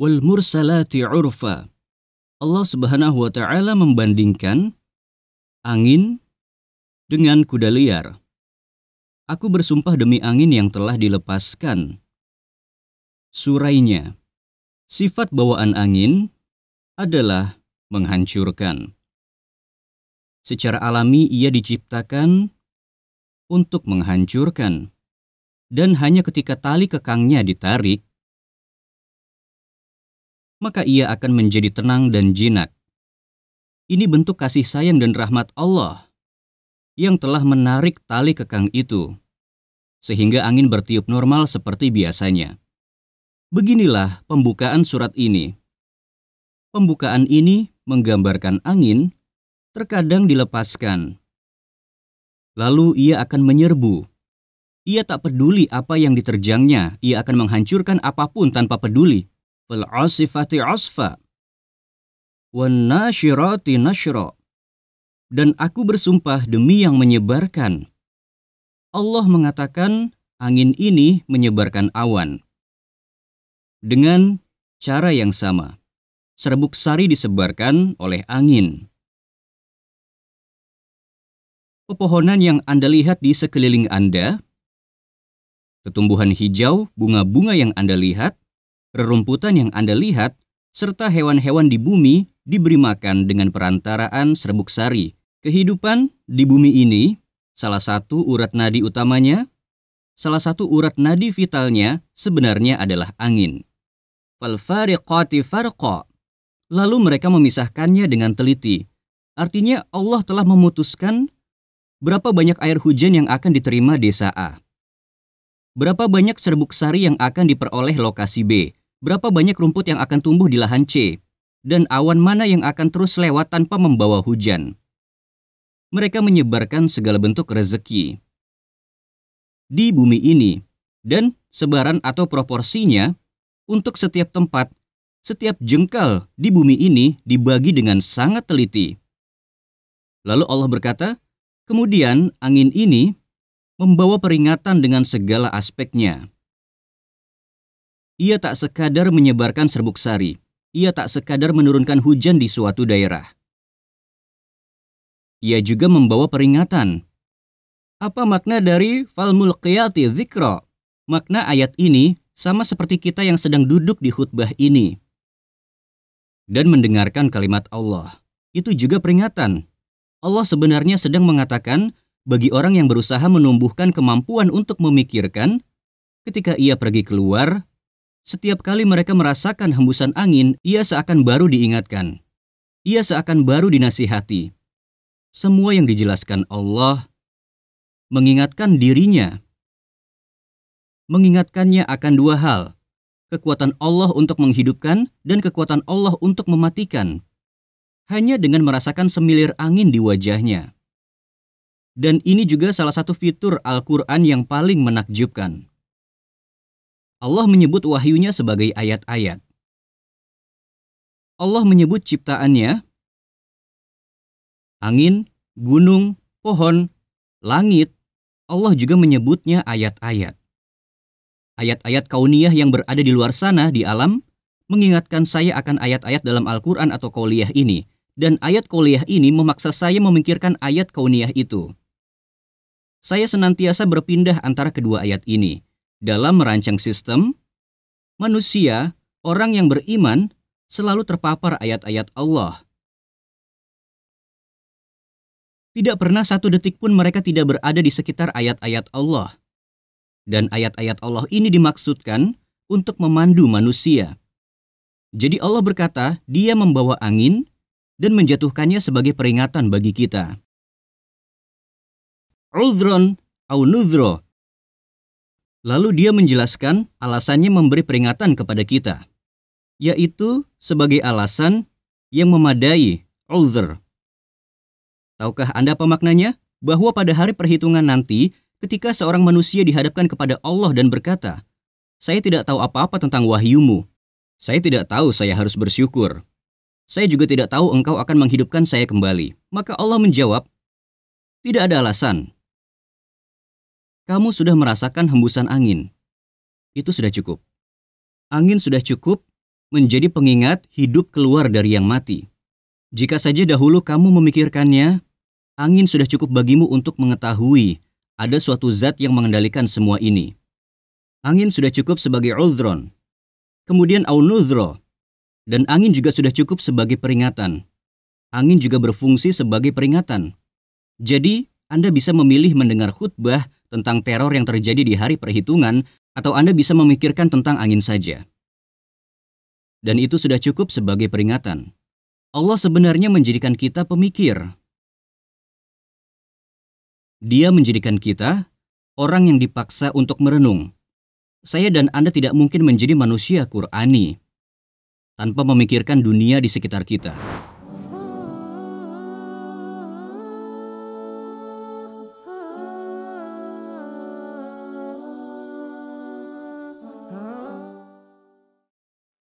Wal mursalati urfa. Allah Subhanahu wa taala membandingkan angin dengan kuda liar. Aku bersumpah demi angin yang telah dilepaskan. Surainya, sifat bawaan angin adalah menghancurkan. Secara alami ia diciptakan untuk menghancurkan. Dan hanya ketika tali kekangnya ditarik, maka ia akan menjadi tenang dan jinak. Ini bentuk kasih sayang dan rahmat Allah yang telah menarik tali kekang itu, sehingga angin bertiup normal seperti biasanya. Beginilah pembukaan surat ini. Pembukaan ini menggambarkan angin terkadang dilepaskan. Lalu ia akan menyerbu. Ia tak peduli apa yang diterjangnya, ia akan menghancurkan apapun tanpa peduli. Fal 'asifati 'asfa. Wan nasyirati nashra. Dan aku bersumpah demi yang menyebarkan. Allah mengatakan angin ini menyebarkan awan. Dengan cara yang sama, serbuk sari disebarkan oleh angin. Pepohonan yang Anda lihat di sekeliling Anda, tumbuhan hijau, bunga-bunga yang Anda lihat, rerumputan yang Anda lihat, serta hewan-hewan di bumi diberi makan dengan perantaraan serbuk sari. Kehidupan di bumi ini, salah satu urat nadi utamanya, salah satu urat nadi vitalnya sebenarnya adalah angin. Fal fariqati farqa. Lalu mereka memisahkannya dengan teliti. Artinya Allah telah memutuskan berapa banyak air hujan yang akan diterima desa A. Berapa banyak serbuk sari yang akan diperoleh lokasi B. Berapa banyak rumput yang akan tumbuh di lahan C. Dan awan mana yang akan terus lewat tanpa membawa hujan. Mereka menyebarkan segala bentuk rezeki di bumi ini, dan sebaran atau proporsinya untuk setiap tempat, setiap jengkal di bumi ini dibagi dengan sangat teliti. Lalu Allah berkata, kemudian angin ini membawa peringatan dengan segala aspeknya. Ia tak sekadar menyebarkan serbuk sari, ia tak sekadar menurunkan hujan di suatu daerah. Ia juga membawa peringatan. Apa makna dari fal mulqiyati dzikra? Makna ayat ini sama seperti kita yang sedang duduk di khutbah ini dan mendengarkan kalimat Allah. Itu juga peringatan. Allah sebenarnya sedang mengatakan bagi orang yang berusaha menumbuhkan kemampuan untuk memikirkan, ketika ia pergi keluar, setiap kali mereka merasakan hembusan angin, ia seakan baru diingatkan. Ia seakan baru dinasihati. Semua yang dijelaskan Allah mengingatkan dirinya. Mengingatkannya akan dua hal, kekuatan Allah untuk menghidupkan dan kekuatan Allah untuk mematikan. Hanya dengan merasakan semilir angin di wajahnya. Dan ini juga salah satu fitur Al-Quran yang paling menakjubkan. Allah menyebut wahyunya sebagai ayat-ayat. Allah menyebut ciptaannya, angin, gunung, pohon, langit. Allah juga menyebutnya ayat-ayat. Ayat-ayat kauniyah yang berada di luar sana di alam mengingatkan saya akan ayat-ayat dalam Al-Quran atau kauliyah ini. Dan ayat kauliyah ini memaksa saya memikirkan ayat kauniyah itu. Saya senantiasa berpindah antara kedua ayat ini. Dalam merancang sistem, manusia, orang yang beriman, selalu terpapar ayat-ayat Allah. Tidak pernah satu detik pun mereka tidak berada di sekitar ayat-ayat Allah. Dan ayat-ayat Allah ini dimaksudkan untuk memandu manusia. Jadi Allah berkata, Dia membawa angin dan menjatuhkannya sebagai peringatan bagi kita. Udhron au nudhro. Lalu Dia menjelaskan alasannya memberi peringatan kepada kita, yaitu sebagai alasan yang memadai, udhr. Tahukah Anda apa maknanya? Bahwa pada hari perhitungan nanti, ketika seorang manusia dihadapkan kepada Allah dan berkata, saya tidak tahu apa-apa tentang wahyumu. Saya tidak tahu saya harus bersyukur. Saya juga tidak tahu engkau akan menghidupkan saya kembali. Maka Allah menjawab, tidak ada alasan. Kamu sudah merasakan hembusan angin. Itu sudah cukup. Angin sudah cukup menjadi pengingat hidup keluar dari yang mati. Jika saja dahulu kamu memikirkannya, angin sudah cukup bagimu untuk mengetahui ada suatu zat yang mengendalikan semua ini. Angin sudah cukup sebagai udhron, kemudian au-nudhro, dan angin juga sudah cukup sebagai peringatan. Angin juga berfungsi sebagai peringatan. Jadi, Anda bisa memilih mendengar khutbah tentang teror yang terjadi di hari perhitungan, atau Anda bisa memikirkan tentang angin saja. Dan itu sudah cukup sebagai peringatan. Allah sebenarnya menjadikan kita pemikir. Dia menjadikan kita orang yang dipaksa untuk merenung. Saya dan Anda tidak mungkin menjadi manusia Qur'ani tanpa memikirkan dunia di sekitar kita.